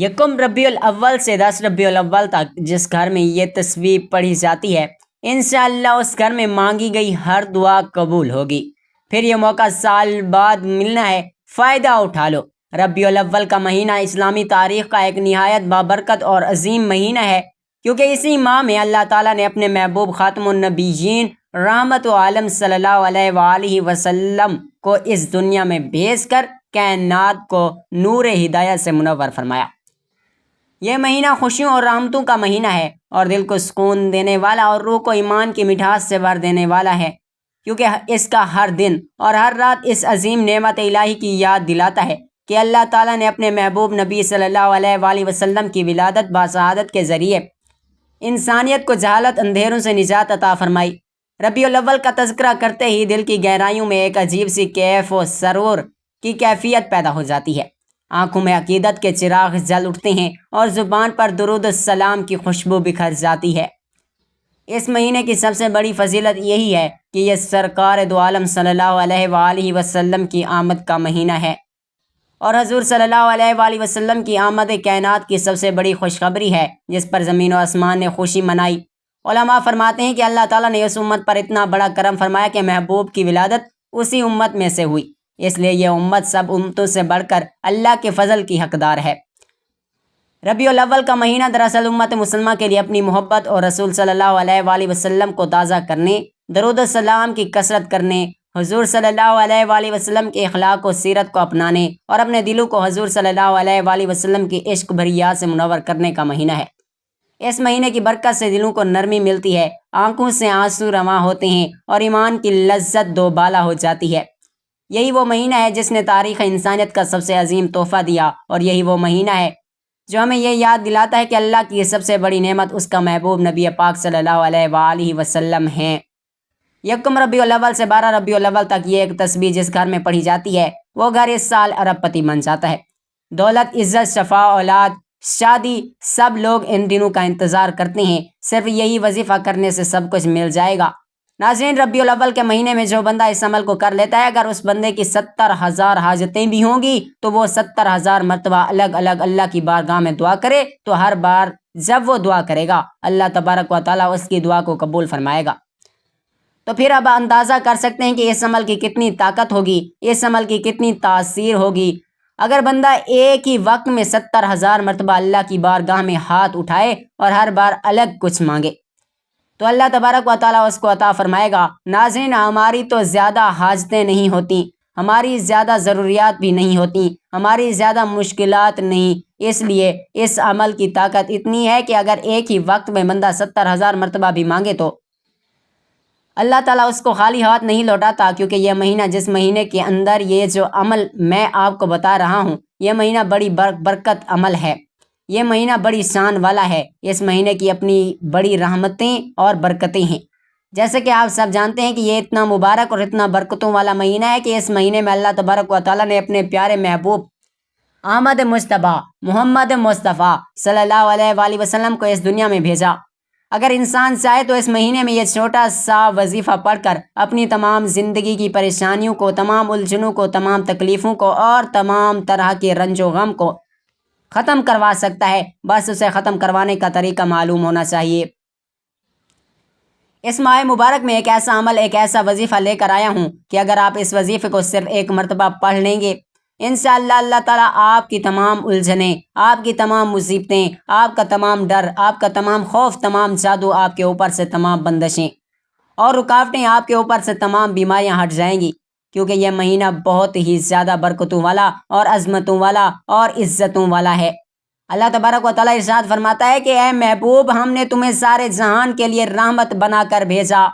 یکم ربیع الاول سے 10 ربیع الاول تک جس گھر میں یہ تسبیح پڑھی جاتی ہے انشاءاللہ اس گھر میں مانگی گئی ہر دعا قبول ہوگی۔ پھر یہ موقع سال بعد ملنا ہے، فائدہ اٹھا لو۔ ربیع الاول کا مہینہ اسلامی تاریخ کا ایک نہایت بابرکت اور عظیم مہینہ ہے، کیونکہ اسی ماہ میں اللہ تعالیٰ نے اپنے محبوب خاتم النبیین رحمت عالم صلی اللہ علیہ وآلہ وسلم کو اس دنیا میں بھیج کر کائنات کو نور ہدایت سے منور فرمایا۔ یہ مہینہ خوشیوں اور رحمتوں کا مہینہ ہے اور دل کو سکون دینے والا اور روح کو ایمان کی مٹھاس سے بھر دینے والا ہے، کیونکہ اس کا ہر دن اور ہر رات اس عظیم نعمت الہی کی یاد دلاتا ہے کہ اللہ تعالیٰ نے اپنے محبوب نبی صلی اللہ علیہ وآلہ وسلم کی ولادت بشہادت کے ذریعے انسانیت کو جہالت اندھیروں سے نجات عطا فرمائی۔ ربیع الاول کا تذکرہ کرتے ہی دل کی گہرائیوں میں ایک عجیب سی کیف و سرور کی کیفیت پیدا ہو جاتی ہے، آنکھوں میں عقیدت کے چراغ جل اٹھتے ہیں اور زبان پر درود السلام کی خوشبو بکھر جاتی ہے۔ اس مہینے کی سب سے بڑی فضیلت یہی ہے کہ یہ سرکار دو عالم صلی اللہ علیہ وآلہ وسلم کی آمد کا مہینہ ہے اور حضور صلی اللہ علیہ وآلہ وسلم کی آمد کائنات کی سب سے بڑی خوشخبری ہے جس پر زمین و آسمان نے خوشی منائی۔ علماء فرماتے ہیں کہ اللہ تعالیٰ نے اس امت پر اتنا بڑا کرم فرمایا کہ محبوب کی ولادت اسی امت میں سے ہوئی، اس لیے یہ امت سب امتوں سے بڑھ کر اللہ کے فضل کی حقدار ہے۔ ربیع الاول کا مہینہ دراصل امت مسلمہ کے لیے اپنی محبت اور رسول صلی اللہ علیہ وآلہ وسلم کو تازہ کرنے، درود السلام کی کثرت کرنے، حضور صلی اللہ علیہ وآلہ وسلم کے اخلاق و سیرت کو اپنانے اور اپنے دلوں کو حضور صلی اللہ علیہ وآلہ وسلم کی عشق بھری یاد سے منور کرنے کا مہینہ ہے۔ اس مہینے کی برکت سے دلوں کو نرمی ملتی ہے، آنکھوں سے آنسو رواں ہوتے ہیں اور ایمان کی لذت دوبالا ہو جاتی ہے۔ یہی وہ مہینہ ہے جس نے تاریخ انسانیت کا سب سے عظیم تحفہ دیا اور یہی وہ مہینہ ہے جو ہمیں یہ یاد دلاتا ہے کہ اللہ کی یہ سب سے بڑی نعمت اس کا محبوب نبی پاک صلی اللہ علیہ وآلہ وسلم ہیں۔ یکم ربیع الاول سے 12 ربیع الاول تک یہ ایک تسبیح جس گھر میں پڑھی جاتی ہے وہ گھر اس سال ارب پتی بن جاتا ہے۔ دولت، عزت، شفا، اولاد، شادی، سب لوگ ان دنوں کا انتظار کرتے ہیں، صرف یہی وظیفہ کرنے سے سب کچھ مل جائے گا۔ ناظرین، ربیع الاول کے مہینے میں جو بندہ اس عمل کو کر لیتا ہے، اگر اس بندے کی 70,000 حاجتیں بھی ہوں گی تو وہ 70,000 مرتبہ الگ الگ اللہ کی بارگاہ میں دعا کرے تو ہر بار جب وہ دعا کرے گا اللہ تبارک و تعالیٰ اس کی دعا کو قبول فرمائے گا۔ تو پھر اب اندازہ کر سکتے ہیں کہ اس عمل کی کتنی طاقت ہوگی، اس عمل کی کتنی تاثیر ہوگی۔ اگر بندہ ایک ہی وقت میں 70,000 مرتبہ اللہ کی بارگاہ میں ہاتھ اٹھائے اور ہر بار الگ کچھ مانگے تو اللہ تبارک و تعالیٰ اس کو عطا فرمائے گا۔ ناظرین، ہماری تو زیادہ حاجتیں نہیں ہوتی، ہماری زیادہ ضروریات بھی نہیں ہوتی، ہماری زیادہ مشکلات نہیں، اس لیے اس عمل کی طاقت اتنی ہے کہ اگر ایک ہی وقت میں بندہ 70,000 مرتبہ بھی مانگے تو اللہ تعالیٰ اس کو خالی ہاتھ نہیں لوٹاتا، کیونکہ یہ مہینہ، جس مہینے کے اندر یہ جو عمل میں آپ کو بتا رہا ہوں، یہ مہینہ بڑی برکت عمل ہے، یہ مہینہ بڑی شان والا ہے، اس مہینے کی اپنی بڑی رحمتیں اور برکتیں ہیں۔ جیسے کہ آپ سب جانتے ہیں کہ یہ اتنا مبارک اور اتنا برکتوں والا مہینہ ہے کہ اس مہینے میں اللہ تبارک و تعالیٰ نے اپنے پیارے محبوب احمد مصطفیٰ محمد مصطفیٰ صلی اللہ علیہ وآلہ وسلم کو اس دنیا میں بھیجا۔ اگر انسان چاہے تو اس مہینے میں یہ چھوٹا سا وظیفہ پڑھ کر اپنی تمام زندگی کی پریشانیوں کو، تمام الجھنوں کو، تمام تکلیفوں کو اور تمام طرح کے رنج و غم کو ختم کروا سکتا ہے، بس اسے ختم کروانے کا طریقہ معلوم ہونا چاہیے۔ اس ماہ مبارک میں ایک ایسا عمل، ایک ایسا وظیفہ لے کر آیا ہوں کہ اگر آپ اس وظیفے کو صرف ایک مرتبہ پڑھ لیں گے انشاءاللہ اللہ تعالیٰ آپ کی تمام الجھنیں، آپ کی تمام مصیبتیں، آپ کا تمام ڈر، آپ کا تمام خوف، تمام جادو آپ کے اوپر سے، تمام بندشیں اور رکاوٹیں آپ کے اوپر سے، تمام بیماریاں ہٹ جائیں گی، کیونکہ یہ مہینہ بہت ہی زیادہ برکتوں والا اور عظمتوں والا اور عزتوں والا ہے۔ اللہ تبارک و تعالیٰ ارشاد فرماتا ہے کہ اے محبوب، ہم نے تمہیں سارے جہان کے لیے رحمت بنا کر بھیجا۔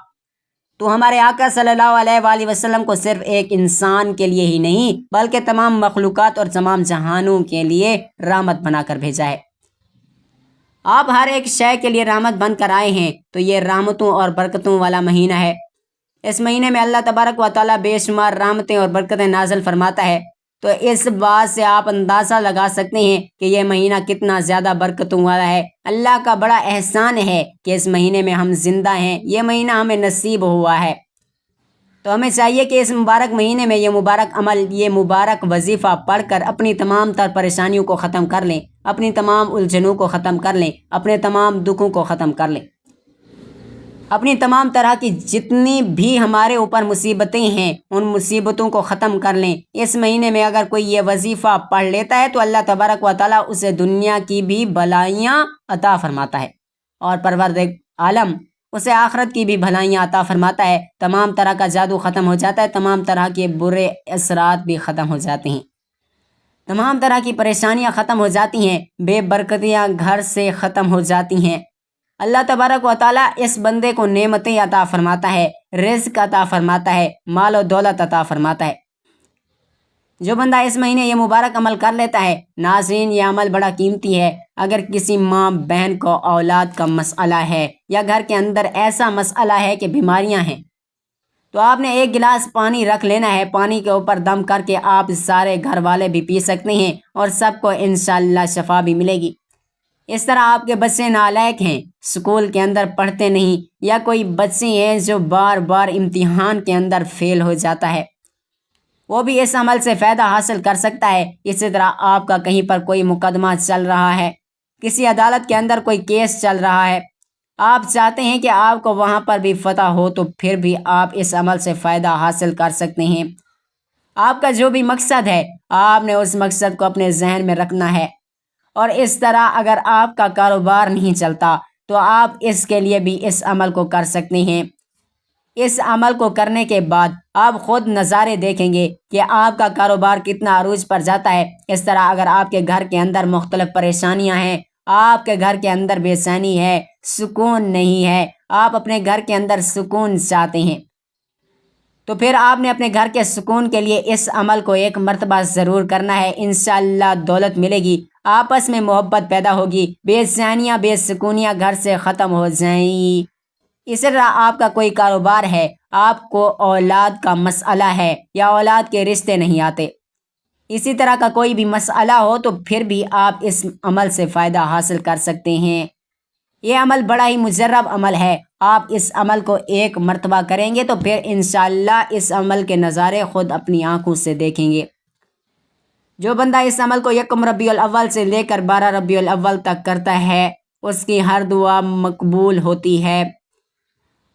تو ہمارے آقا صلی اللہ علیہ وآلہ وسلم کو صرف ایک انسان کے لیے ہی نہیں بلکہ تمام مخلوقات اور تمام جہانوں کے لیے رحمت بنا کر بھیجا ہے۔ آپ ہر ایک شے کے لیے رحمت بن کر آئے ہیں، تو یہ رحمتوں اور برکتوں والا مہینہ ہے۔ اس مہینے میں اللہ تبارک و تعالیٰ بے شمار رحمتیں اور برکتیں نازل فرماتا ہے، تو اس بات سے آپ اندازہ لگا سکتے ہیں کہ یہ مہینہ کتنا زیادہ برکتوں والا ہے۔ اللہ کا بڑا احسان ہے کہ اس مہینے میں ہم زندہ ہیں، یہ مہینہ ہمیں نصیب ہوا ہے۔ تو ہمیں چاہیے کہ اس مبارک مہینے میں یہ مبارک عمل، یہ مبارک وظیفہ پڑھ کر اپنی تمام تر پریشانیوں کو ختم کر لیں اپنی تمام الجھنوں کو ختم کر لیں، اپنے تمام دکھوں کو ختم کر لیں، اپنی تمام طرح کی جتنی بھی ہمارے اوپر مصیبتیں ہیں ان مصیبتوں کو ختم کر لیں۔ اس مہینے میں اگر کوئی یہ وظیفہ پڑھ لیتا ہے تو اللہ تبارک و تعالیٰ اسے دنیا کی بھی بھلائیاں عطا فرماتا ہے اور پروردگار عالم اسے آخرت کی بھی بھلائیاں عطا فرماتا ہے۔ تمام طرح کا جادو ختم ہو جاتا ہے، تمام طرح کے برے اثرات بھی ختم ہو جاتے ہیں، تمام طرح کی پریشانیاں ختم ہو جاتی ہیں، بے برکتیاں گھر سے ختم ہو جاتی ہیں۔ اللہ تبارک و تعالیٰ اس بندے کو نعمتیں عطا فرماتا ہے، رزق عطا فرماتا ہے، مال و دولت عطا فرماتا ہے۔ جو بندہ اس مہینے یہ مبارک عمل کر لیتا ہے، ناظرین یہ عمل بڑا قیمتی ہے۔ اگر کسی ماں بہن کو اولاد کا مسئلہ ہے یا گھر کے اندر ایسا مسئلہ ہے کہ بیماریاں ہیں تو آپ نے ایک گلاس پانی رکھ لینا ہے، پانی کے اوپر دم کر کے آپ سارے گھر والے بھی پی سکتے ہیں اور سب کو انشاءاللہ شفا بھی ملے گی۔ اس طرح آپ کے بچے نالائق ہیں، سکول کے اندر پڑھتے نہیں، یا کوئی بچے ہیں جو بار بار امتحان کے اندر فیل ہو جاتا ہے، وہ بھی اس عمل سے فائدہ حاصل کر سکتا ہے۔ اسی طرح آپ کا کہیں پر کوئی مقدمہ چل رہا ہے، کسی عدالت کے اندر کوئی کیس چل رہا ہے، آپ چاہتے ہیں کہ آپ کو وہاں پر بھی فتح ہو تو پھر بھی آپ اس عمل سے فائدہ حاصل کر سکتے ہیں۔ آپ کا جو بھی مقصد ہے آپ نے اس مقصد کو اپنے ذہن میں رکھنا ہے، اور اس طرح اگر آپ کا کاروبار نہیں چلتا تو آپ اس کے لیے بھی اس عمل کو کر سکتے ہیں۔ اس عمل کو کرنے کے بعد آپ خود نظارے دیکھیں گے کہ آپ کا کاروبار کتنا عروج پر جاتا ہے۔ اس طرح اگر آپ کے گھر کے اندر مختلف پریشانیاں ہیں، آپ کے گھر کے اندر بے چینی ہے، سکون نہیں ہے، آپ اپنے گھر کے اندر سکون چاہتے ہیں، تو پھر آپ نے اپنے گھر کے سکون کے لیے اس عمل کو ایک مرتبہ ضرور کرنا ہے۔ انشاءاللہ دولت ملے گی، آپس میں محبت پیدا ہوگی، بے چینیاں بے سکونیاں گھر سے ختم ہو جائیں گی۔ اسی طرح آپ کا کوئی کاروبار ہے، آپ کو اولاد کا مسئلہ ہے یا اولاد کے رشتے نہیں آتے، اسی طرح کا کوئی بھی مسئلہ ہو تو پھر بھی آپ اس عمل سے فائدہ حاصل کر سکتے ہیں۔ یہ عمل بڑا ہی مجرب عمل ہے، آپ اس عمل کو ایک مرتبہ کریں گے تو پھر انشاءاللہ اس عمل کے نظارے خود اپنی آنکھوں سے دیکھیں گے۔ جو بندہ اس عمل کو 1 ربیع الاول سے لے کر 12 ربیع الاول تک کرتا ہے اس کی ہر دعا مقبول ہوتی ہے۔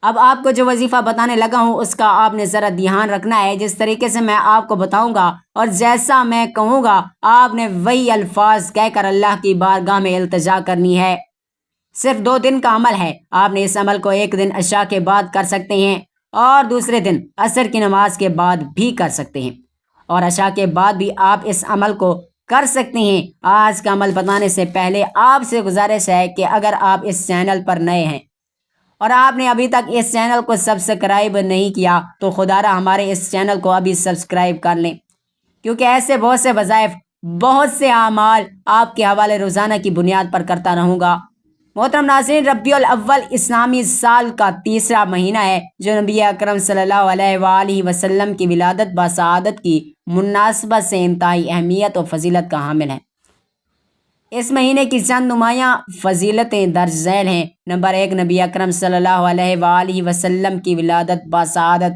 اب آپ کو جو وظیفہ بتانے لگا ہوں اس کا آپ نے ذرا دھیان رکھنا ہے۔ جس طریقے سے میں آپ کو بتاؤں گا اور جیسا میں کہوں گا آپ نے وہی الفاظ کہہ کر اللہ کی بارگاہ میں التجا کرنی ہے۔ صرف 2 دن کا عمل ہے، آپ نے اس عمل کو ایک دن عشاء کے بعد کر سکتے ہیں اور دوسرے دن عصر کی نماز کے بعد بھی کر سکتے ہیں، اور عشاء کے بعد بھی آپ اس عمل کو کر سکتے ہیں۔ آج کا عمل بتانے سے پہلے آپ سے گزارش ہے کہ اگر آپ اس چینل پر نئے ہیں اور آپ نے ابھی تک اس چینل کو سبسکرائب نہیں کیا تو خدا را ہمارے اس چینل کو ابھی سبسکرائب کر لیں، کیونکہ ایسے بہت سے وظائف، بہت سے اعمال آپ کے حوالے روزانہ کی بنیاد پر کرتا رہوں گا۔ محترم ناظرین، ربیع الاول اسلامی سال کا تیسرا مہینہ ہے جو نبی اکرم صلی اللہ علیہ وآلہ وسلم کی ولادت بسعادت کی مناسبت سے انتہائی اہمیت و فضیلت کا حامل ہے۔ اس مہینے کی چند نمایاں فضیلتیں درج ذیل ہیں۔ نمبر 1، نبی اکرم صلی اللہ علیہ وآلہ وسلم کی ولادت بسعادت۔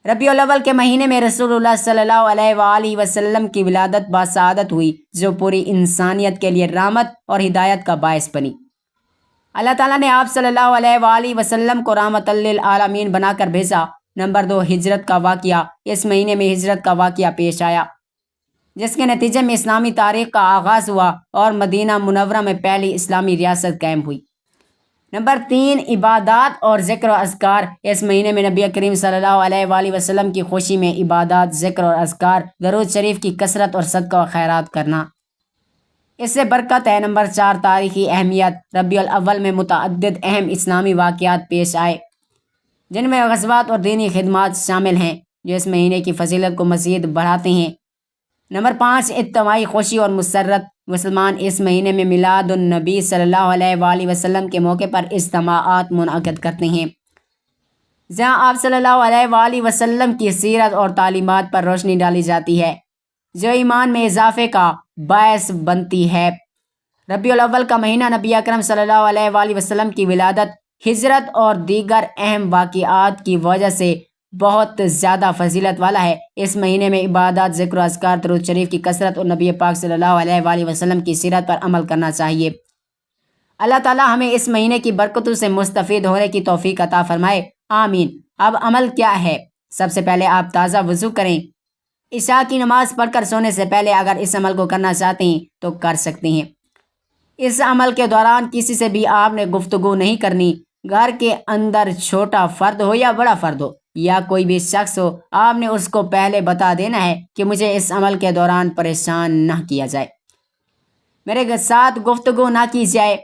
ربیع الاول کے مہینے میں رسول اللہ صلی اللہ علیہ وآلہ وسلم کی ولادت بسعادت ہوئی جو پوری انسانیت کے لیے رحمت اور ہدایت کا باعث بنی۔ اللہ تعالیٰ نے آپ صلی اللہ علیہ وآلہ وسلم کو رحمت للعالمین بنا کر بھیجا۔ نمبر 2، ہجرت کا واقعہ۔ اس مہینے میں ہجرت کا واقعہ پیش آیا جس کے نتیجے میں اسلامی تاریخ کا آغاز ہوا اور مدینہ منورہ میں پہلی اسلامی ریاست قائم ہوئی۔ نمبر 3، عبادات اور ذکر و اذکار۔ اس مہینے میں نبی کریم صلی اللہ علیہ وآلہ وسلم کی خوشی میں عبادات، ذکر اور اذکار، درود شریف کی کثرت اور صدقہ و خیرات کرنا، اس سے برکت ہے۔ نمبر 4، تاریخی اہمیت۔ ربیع الاول میں متعدد اہم اسلامی واقعات پیش آئے جن میں غزوات اور دینی خدمات شامل ہیں جو اس مہینے کی فضیلت کو مزید بڑھاتے ہیں۔ نمبر 5، اجتماعی خوشی اور مسرت۔ مسلمان اس مہینے میں میلاد النبی صلی اللہ علیہ وآلہ وسلم کے موقع پر اجتماعات منعقد کرتے ہیں جہاں آپ صلی اللہ علیہ وآلہ وسلم کی سیرت اور تعلیمات پر روشنی ڈالی جاتی ہے جو ایمان میں اضافے کا باعث بنتی ہے۔ ربیع الاول کا مہینہ نبی اکرم صلی اللہ علیہ وآلہ وسلم کی ولادت، ہجرت اور دیگر اہم واقعات کی وجہ سے بہت زیادہ فضیلت والا ہے۔ اس مہینے میں عبادات، ذکر و اذکار، درود شریف کی کثرت اور نبی پاک صلی اللہ علیہ وآلہ وسلم کی سیرت پر عمل کرنا چاہیے۔ اللہ تعالیٰ ہمیں اس مہینے کی برکتوں سے مستفید ہونے کی توفیق عطا فرمائے، آمین۔ اب عمل کیا ہے؟ سب سے پہلے آپ تازہ وضو کریں۔ عشاء کی نماز پڑھ کر سونے سے پہلے اگر اس عمل کو کرنا چاہتے ہیں تو کر سکتے ہیں۔ اس عمل کے دوران کسی سے بھی آپ نے گفتگو نہیں کرنی۔ گھر کے اندر چھوٹا فرد ہو یا بڑا فرد ہو یا کوئی بھی شخص ہو، آپ نے اس کو پہلے بتا دینا ہے کہ مجھے اس عمل کے دوران پریشان نہ کیا جائے، میرے ساتھ گفتگو نہ کی جائے۔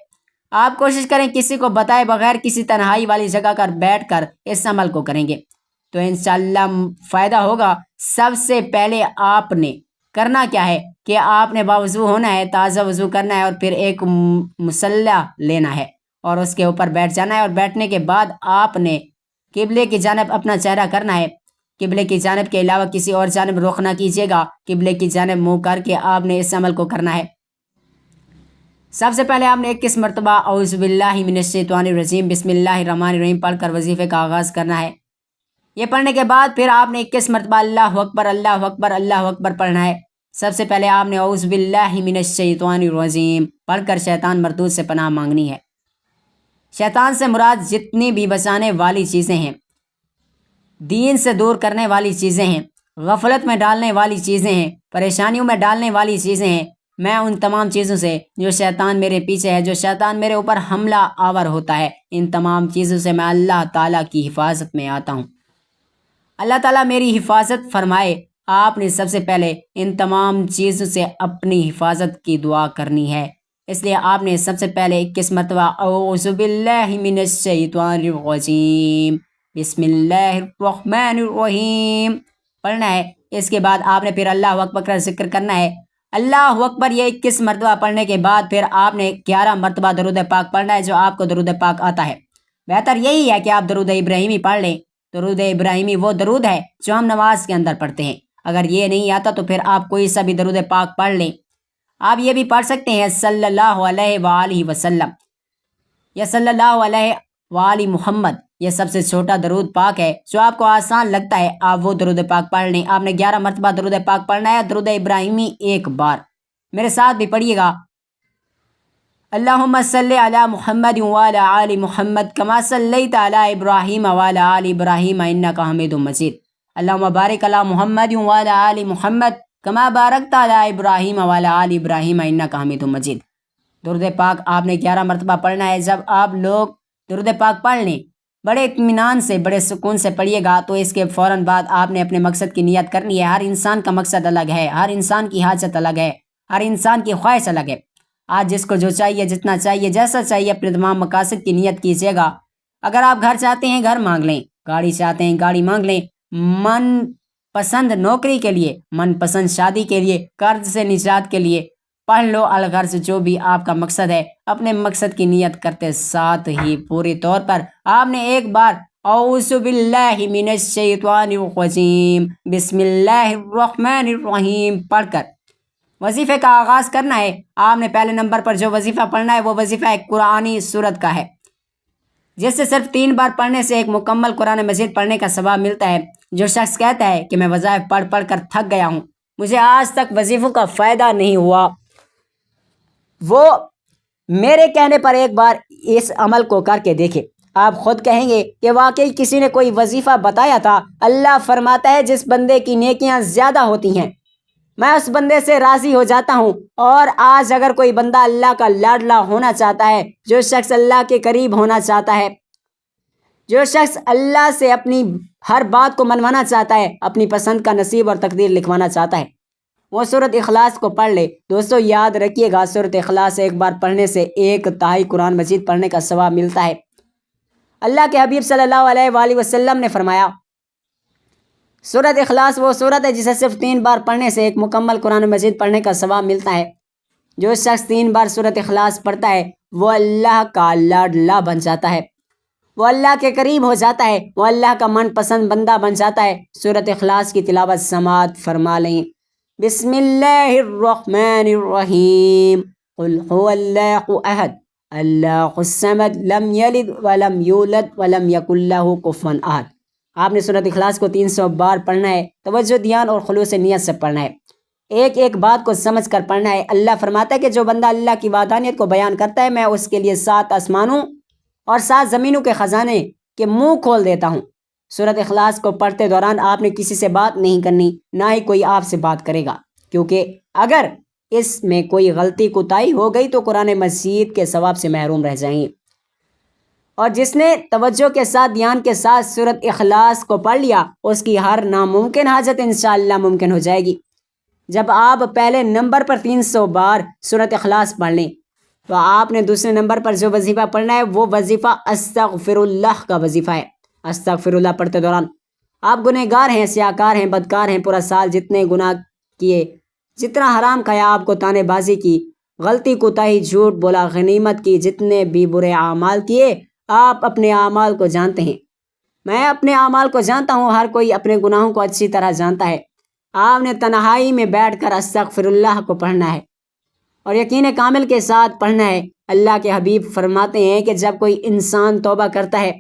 آپ کوشش کریں کسی کو بتائے بغیر کسی تنہائی والی جگہ پر بیٹھ کر اس عمل کو کریں گے تو انشاءاللہ فائدہ ہوگا۔ سب سے پہلے آپ نے کرنا کیا ہے کہ آپ نے باوضو ہونا ہے، تازہ وضو کرنا ہے اور پھر ایک مصلی لینا ہے اور اس کے اوپر بیٹھ جانا ہے، اور بیٹھنے کے بعد آپ نے قبلے کی جانب اپنا چہرہ کرنا ہے۔ قبلے کی جانب کے علاوہ کسی اور جانب رخ نہ کیجیے گا، قبلے کی جانب منہ کر کے آپ نے اس عمل کو کرنا ہے۔ سب سے پہلے آپ نے 21 مرتبہ اعوذ باللہ من الشیطان الرجیم بسم اللہ الرحمن الرحیم پڑھ کر وظیفے کا آغاز کرنا ہے۔ یہ پڑھنے کے بعد پھر آپ نے 21 مرتبہ اللہ اکبر اللہ اکبر اللہ اکبر پڑھنا ہے۔ سب سے پہلے آپ نے اعوذ باللہ من الشیطان الرجیم پڑھ کر شیطان مردود سے پناہ مانگنی ہے۔ شیطان سے مراد جتنی بھی بچانے والی چیزیں ہیں، دین سے دور کرنے والی چیزیں ہیں، غفلت میں ڈالنے والی چیزیں ہیں، پریشانیوں میں ڈالنے والی چیزیں ہیں، میں ان تمام چیزوں سے جو شیطان میرے پیچھے ہے، جو شیطان میرے اوپر حملہ آور ہوتا ہے، ان تمام چیزوں سے میں اللہ تعالیٰ کی حفاظت میں آتا ہوں۔ اللہ تعالیٰ میری حفاظت فرمائے۔ آپ نے سب سے پہلے ان تمام چیزوں سے اپنی حفاظت کی دعا کرنی ہے، اس لیے آپ نے سب سے پہلے 21 مرتبہ اعوذ باللہ من الشیطان الرجیم بسم اللہ الرحمن الرحیم پڑھنا ہے۔ اس کے بعد آپ نے پھر اللہ اکبر کا ذکر کرنا ہے۔ اللہ اکبر یہ 21 مرتبہ پڑھنے کے بعد پھر آپ نے 11 مرتبہ درود پاک پڑھنا ہے جو آپ کو درود پاک آتا ہے۔ بہتر یہی ہے کہ آپ درود ابراہیمی پڑھ لیں۔ درود ابراہیمی وہ درود ہے جو ہم نماز کے اندر پڑھتے ہیں۔ اگر یہ نہیں آتا تو پھر آپ کوئی سا بھی درود پاک پڑھ لیں۔ آپ یہ بھی پڑھ سکتے ہیں صلی اللہ علیہ وآلہ وسلم یا صلی اللہ علیہ وآلہ محمد، یہ سب سے چھوٹا درود پاک ہے جو آپ کو آسان لگتا ہے، آپ وہ درود پاک پڑھ لیں۔ آپ نے 11 مرتبہ درود پاک پڑھنا ہے، درود ابراہیمی ایک بار۔ میرے ساتھ بھی پڑھیے گا، اللہم صلی علی محمد وعلی آل محمد کما صلیت علی ابراہیم وعلی آل ابراہیم انکا حمید مجید، اللہم بارک علی محمد وعلی آل محمد کما بارکت علی ابراہیم وعلی آل ابراہیم انکا حمید مجید۔ درود پاک آپ نے 11 مرتبہ پڑھنا ہے۔ جب آپ لوگ درود پاک پڑھ لیں، بڑے اطمینان سے بڑے سکون سے پڑھیے گا، تو اس کے فوراً بعد آپ نے اپنے مقصد کی نیت کرنی ہے۔ ہر انسان کا مقصد الگ ہے، ہر انسان کی حاجت الگ ہے، ہر انسان کی خواہش الگ ہے۔ آج جس کو جو چاہیے، جتنا چاہیے، جیسا چاہیے، اپنے تمام مقاصد کی نیت کیجیے گا۔ اگر آپ گھر چاہتے ہیں گھر مانگ لیں، گاڑی چاہتے ہیں گاڑی مانگ لیں، من پسند نوکری کے لیے، من پسند شادی کے لیے، قرض سے نجات کے لیے، پڑھ لو الغرض جو بھی آپ کا مقصد ہے۔ اپنے مقصد کی نیت کرتے ساتھ ہی پوری طور پر آپ نے ایک بار اعوذ باللہ من الشیطان الرجیم بسم اللہ الرحمن الرحیم پڑھ کر وظیفے کا آغاز کرنا ہے۔ آپ نے پہلے نمبر پر جو وظیفہ پڑھنا ہے وہ وظیفہ ایک قرآنی سورت کا ہے، جس سے صرف 3 بار پڑھنے سے ایک مکمل قرآن مجید پڑھنے کا ثواب ملتا ہے۔ جو شخص کہتا ہے کہ میں وظائف پڑھ پڑھ کر تھک گیا ہوں، مجھے آج تک وظیفوں کا فائدہ نہیں ہوا، وہ میرے کہنے پر ایک بار اس عمل کو کر کے دیکھے۔ آپ خود کہیں گے کہ واقعی کسی نے کوئی وظیفہ بتایا تھا۔ اللہ فرماتا ہے جس بندے کی نیکیاں زیادہ ہوتی ہیں میں اس بندے سے راضی ہو جاتا ہوں۔ اور آج اگر کوئی بندہ اللہ کا لاڈلا ہونا چاہتا ہے، جو شخص اللہ کے قریب ہونا چاہتا ہے، جو شخص اللہ سے اپنی ہر بات کو منوانا چاہتا ہے، اپنی پسند کا نصیب اور تقدیر لکھوانا چاہتا ہے، وہ سورۃ اخلاص کو پڑھ لے۔ دوستو یاد رکھیے گا، سورۃ اخلاص ایک بار پڑھنے سے 1/3 قرآن مجید پڑھنے کا ثواب ملتا ہے۔ اللہ کے حبیب صلی اللہ علیہ وآلہ وسلم نے فرمایا، سورۃ اخلاص وہ سورت ہے جسے صرف 3 بار پڑھنے سے ایک مکمل قرآن مجید پڑھنے کا ثواب ملتا ہے۔ جو شخص 3 بار سورۃ اخلاص پڑھتا ہے وہ اللہ کا لاڈلا بن جاتا ہے، وہ اللہ کے قریب ہو جاتا ہے، وہ اللہ کا من پسند بندہ بن جاتا ہے۔ سورۃ اخلاص کی تلاوت سماعت فرما لیں۔ بسم اللہ الرحمن الرحیم قل هو اللہ احد اللہ الصمد لم یلد ولم یولد ولم یکن له کفوا احد۔ آپ نے سورۃ اخلاص کو 300 بار پڑھنا ہے، توجہ دھیان اور خلوص نیت سے پڑھنا ہے، ایک ایک بات کو سمجھ کر پڑھنا ہے۔ اللہ فرماتا ہے کہ جو بندہ اللہ کی وحدانیت کو بیان کرتا ہے میں اس کے لیے 7 آسمانوں اور 7 زمینوں کے خزانے کے منہ کھول دیتا ہوں۔ سورۃ اخلاص کو پڑھتے دوران آپ نے کسی سے بات نہیں کرنی، نہ ہی کوئی آپ سے بات کرے گا، کیونکہ اگر اس میں کوئی غلطی کوتاہی ہو گئی تو قرآن مجید کے ثواب سے محروم رہ جائیں گے۔ اور جس نے توجہ کے ساتھ دھیان کے ساتھ سورۃ اخلاص کو پڑھ لیا اس کی ہر ناممکن حاجت انشاءاللہ ممکن ہو جائے گی۔ جب آپ پہلے نمبر پر 300 بار سورۃ اخلاص پڑھ لیں تو آپ نے دوسرے نمبر پر جو وظیفہ پڑھنا ہے وہ وظیفہ استغفر اللہ کا وظیفہ ہے۔ استغفر اللہ پڑھتے دوران آپ گنہگار ہیں، سیاہکار ہیں، بدکار ہیں، پورا سال جتنے گناہ کیے، جتنا حرام کھایا، آپ کو تانے بازی کی، غلطی کوتاہی، جھوٹ بولا، غنیمت کی، جتنے بھی برے اعمال کیے، آپ اپنے اعمال کو جانتے ہیں، میں اپنے اعمال کو جانتا ہوں، ہر کوئی اپنے گناہوں کو اچھی طرح جانتا ہے۔ آپ نے تنہائی میں بیٹھ کر استغفر اللہ کو پڑھنا ہے اور یقین کامل کے ساتھ پڑھنا ہے۔ اللہ کے حبیب فرماتے ہیں کہ جب کوئی انسان توبہ کرتا ہے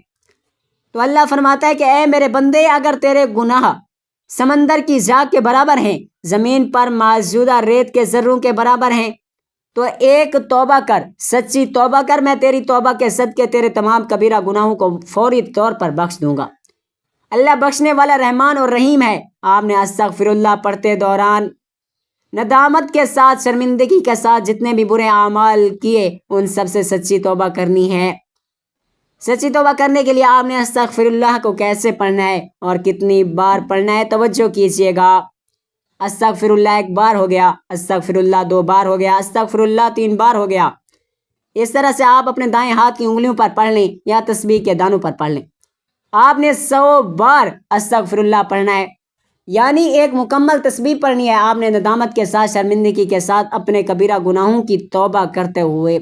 تو اللہ فرماتا ہے کہ اے میرے بندے، اگر تیرے گناہ سمندر کی جھاگ کے برابر ہیں، زمین پر موجودہ ریت کے ذروں کے برابر ہیں، تو ایک توبہ کر، سچی توبہ کر، میں تیری توبہ کے صدقے تیرے تمام کبیرہ گناہوں کو فوری طور پر بخش دوں گا۔ اللہ بخشنے والا رحمان اور رحیم ہے۔ آپ نے استغفر اللہ پڑھتے دوران ندامت کے ساتھ، شرمندگی کے ساتھ جتنے بھی برے اعمال کیے ان سب سے سچی توبہ کرنی ہے۔ سچی توبہ کرنے کے لیے آپ نے استغفر اللہ کو کیسے پڑھنا ہے اور کتنی بار پڑھنا ہے، توجہ کیجیے گا۔ استغفر اللہ 1 بار ہو گیا، استغفر اللہ 2 بار ہو گیا، استغفر اللہ 3 بار ہو گیا۔ اس طرح سے آپ اپنے دائیں ہاتھ کی انگلیوں پر پڑھ لیں یا تسبیح کے دانوں پر پڑھ لیں۔ آپ نے 100 بار استغفر اللہ پڑھنا ہے، یعنی ایک مکمل تسبیح پڑھنی ہے۔ آپ نے ندامت کے ساتھ، شرمندگی کے ساتھ، اپنے کبیرہ گناہوں کی توبہ کرتے ہوئے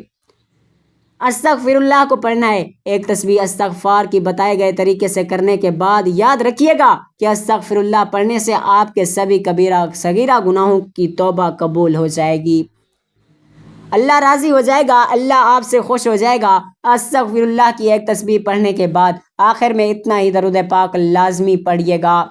استغفر اللہ کو پڑھنا ہے۔ ایک تسبیح استغفار کی بتائے گئے طریقے سے کرنے کے بعد یاد رکھیے گا کہ استغفر اللہ پڑھنے سے آپ کے سبھی کبیرہ صغیرہ گناہوں کی توبہ قبول ہو جائے گی، اللہ راضی ہو جائے گا، اللہ آپ سے خوش ہو جائے گا۔ استغفر اللہ کی ایک تسبیح پڑھنے کے بعد آخر میں اتنا ہی درود پاک لازمی پڑھیے گا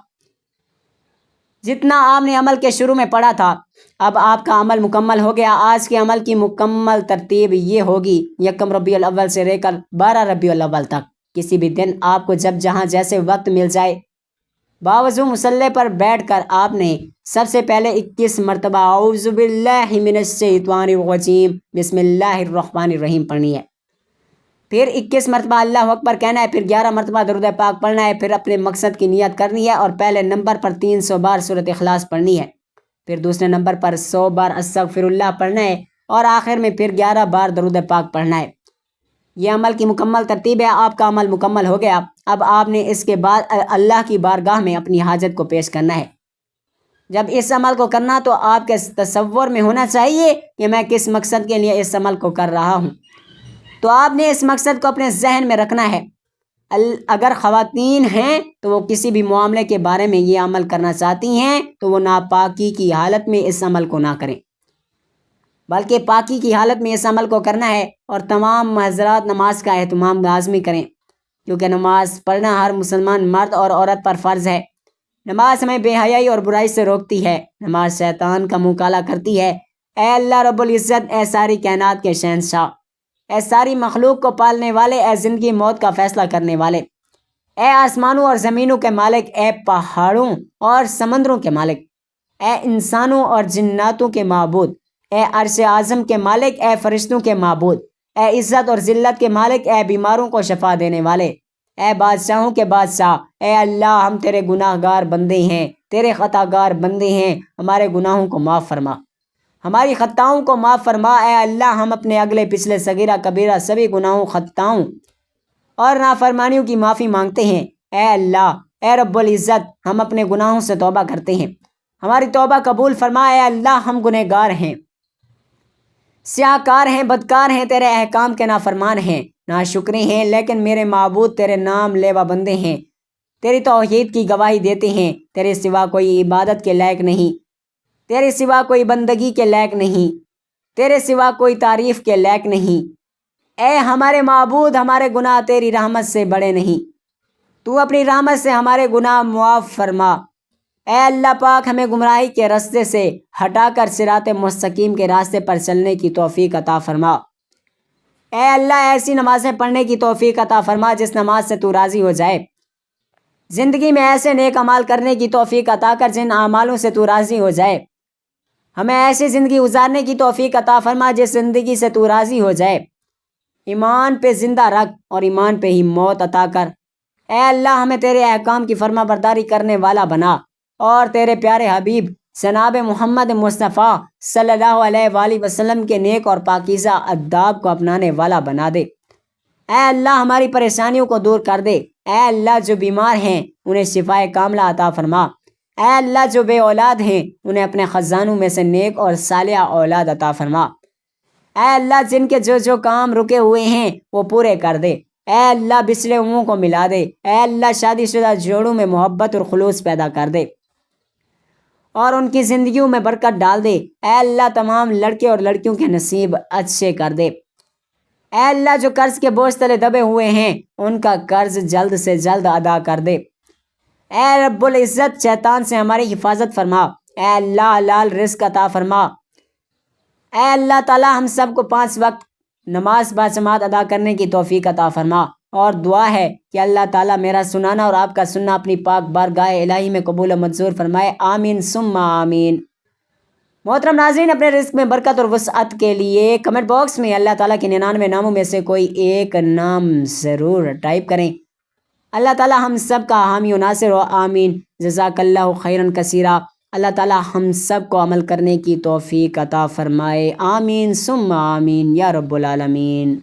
جتنا آپ نے عمل کے شروع میں پڑھا تھا۔ اب آپ کا عمل مکمل ہو گیا۔ آج کے عمل کی مکمل ترتیب یہ ہوگی: 1 ربیع الاول سے لے کر 12 ربیع الاول تک کسی بھی دن آپ کو جب جہاں جیسے وقت مل جائے، باوضو مصلی پر بیٹھ کر آپ نے سب سے پہلے 21 مرتبہ اعوذ باللہ من الشیطان الرجیم بسم اللہ الرحمن الرحیم پڑھنی ہے، پھر 21 مرتبہ اللہ اکبر کہنا ہے، پھر 11 مرتبہ درود پاک پڑھنا ہے، پھر اپنے مقصد کی نیت کرنی ہے اور پہلے نمبر پر 300 بار سورۃ اخلاص پڑھنی ہے، پھر دوسرے نمبر پر 100 بار استغفر اللہ پڑھنا ہے اور آخر میں پھر 11 بار درود پاک پڑھنا ہے۔ یہ عمل کی مکمل ترتیب ہے۔ آپ کا عمل مکمل ہو گیا۔ اب آپ نے اس کے بعد اللہ کی بارگاہ میں اپنی حاجت کو پیش کرنا ہے۔ جب اس عمل کو کرنا تو آپ کے تصور میں ہونا چاہیے کہ میں کس مقصد کے لیے اس عمل کو کر رہا ہوں، تو آپ نے اس مقصد کو اپنے ذہن میں رکھنا ہے۔ اگر خواتین ہیں تو وہ کسی بھی معاملے کے بارے میں یہ عمل کرنا چاہتی ہیں تو وہ ناپاکی کی حالت میں اس عمل کو نہ کریں، بلکہ پاکی کی حالت میں اس عمل کو کرنا ہے۔ اور تمام حضرات نماز کا اہتمام لازمی کریں، کیونکہ نماز پڑھنا ہر مسلمان مرد اور عورت پر فرض ہے۔ نماز ہمیں بے حیائی اور برائی سے روکتی ہے، نماز شیطان کا منہ کالا کرتی ہے۔ اے اللہ رب العزت، اے ساری کائنات کے شہنشاہ، اے ساری مخلوق کو پالنے والے، اے زندگی موت کا فیصلہ کرنے والے، اے آسمانوں اور زمینوں کے مالک، اے پہاڑوں اور سمندروں کے مالک، اے انسانوں اور جناتوں کے معبود، اے عرش اعظم کے مالک، اے فرشتوں کے معبود، اے عزت اور ذلت کے مالک، اے بیماروں کو شفا دینے والے، اے بادشاہوں کے بادشاہ، اے اللہ ہم تیرے گناہ گار بندے ہیں، تیرے خطا گار بندے ہیں، ہمارے گناہوں کو معاف فرما، ہماری خطاؤں کو معاف فرما۔ اے اللہ ہم اپنے اگلے پچھلے صغیرہ کبیرہ سبھی گناہوں، خطاؤں اور نافرمانیوں کی معافی مانگتے ہیں۔ اے اللہ، اے رب العزت، ہم اپنے گناہوں سے توبہ کرتے ہیں، ہماری توبہ قبول فرما۔ اے اللہ ہم گنہگار ہیں، سیاہکار ہیں، بدکار ہیں، تیرے احکام کے نافرمان ہیں، ناشکرے ہیں، لیکن میرے معبود تیرے نام لیوا بندے ہیں، تیری توحید کی گواہی دیتے ہیں۔ تیرے سوا کوئی عبادت کے لائق نہیں، تیرے سوا کوئی بندگی کے لائق نہیں، تیرے سوا کوئی تعریف کے لائق نہیں۔ اے ہمارے معبود، ہمارے گناہ تیری رحمت سے بڑے نہیں، تو اپنی رحمت سے ہمارے گناہ معاف فرما۔ اے اللہ پاک ہمیں گمراہی کے راستے سے ہٹا کر صراط مستقیم کے راستے پر چلنے کی توفیق عطا فرما۔ اے اللہ ایسی نمازیں پڑھنے کی توفیق عطا فرما جس نماز سے تو راضی ہو جائے۔ زندگی میں ایسے نیک اعمال کرنے کی توفیق عطا کر جن اعمالوں سے تو راضی ہو جائے۔ ہمیں ایسی زندگی گزارنے کی توفیق عطا فرما جس زندگی سے تو راضی ہو جائے۔ ایمان پہ زندہ رکھ اور ایمان پہ ہی موت عطا کر۔ اے اللہ ہمیں تیرے احکام کی فرما برداری کرنے والا بنا اور تیرے پیارے حبیب جناب محمد مصطفیٰ صلی اللہ علیہ وآلہ وسلم کے نیک اور پاکیزہ آداب کو اپنانے والا بنا دے۔ اے اللہ ہماری پریشانیوں کو دور کر دے۔ اے اللہ جو بیمار ہیں انہیں شفائے کاملہ عطا فرما۔ اے اللہ جو بے اولاد ہیں انہیں اپنے خزانوں میں سے نیک اور صالحہ اولاد عطا فرما۔ اے اللہ جن کے جو کام رکے ہوئے ہیں وہ پورے کر دے۔ اے اللہ بچھڑے منہ کو ملا دے۔ اے اللہ شادی شدہ جوڑوں میں محبت اور خلوص پیدا کر دے اور ان کی زندگیوں میں برکت ڈال دے۔ اے اللہ تمام لڑکے اور لڑکیوں کے نصیب اچھے کر دے۔ اے اللہ جو قرض کے بوجھ تلے دبے ہوئے ہیں ان کا قرض جلد سے جلد ادا کر دے۔ اے رب العزت شیطان سے ہماری حفاظت فرما۔ اے اللہ حلال رزق عطا فرما۔ اے اللہ تعالی ہم سب کو 5 وقت نماز باجماعت ادا کرنے کی توفیق عطا فرما۔ اور دعا ہے کہ اللہ تعالیٰ میرا سنانا اور آپ کا سننا اپنی پاک بارگاہ الہی میں قبول و منظور فرمائے، آمین ثم آمین۔ محترم ناظرین، اپنے رزق میں برکت اور وسعت کے لیے کمنٹ باکس میں اللہ تعالیٰ کے 99 ناموں میں سے کوئی ایک نام ضرور ٹائپ کریں۔ اللہ تعالیٰ ہم سب کا حامی و ناصر ہو، آمین۔ جزاک اللہ خیرا کثیرا۔ اللہ تعالیٰ ہم سب کو عمل کرنے کی توفیق عطا فرمائے، آمین ثم آمین یا رب العالمین۔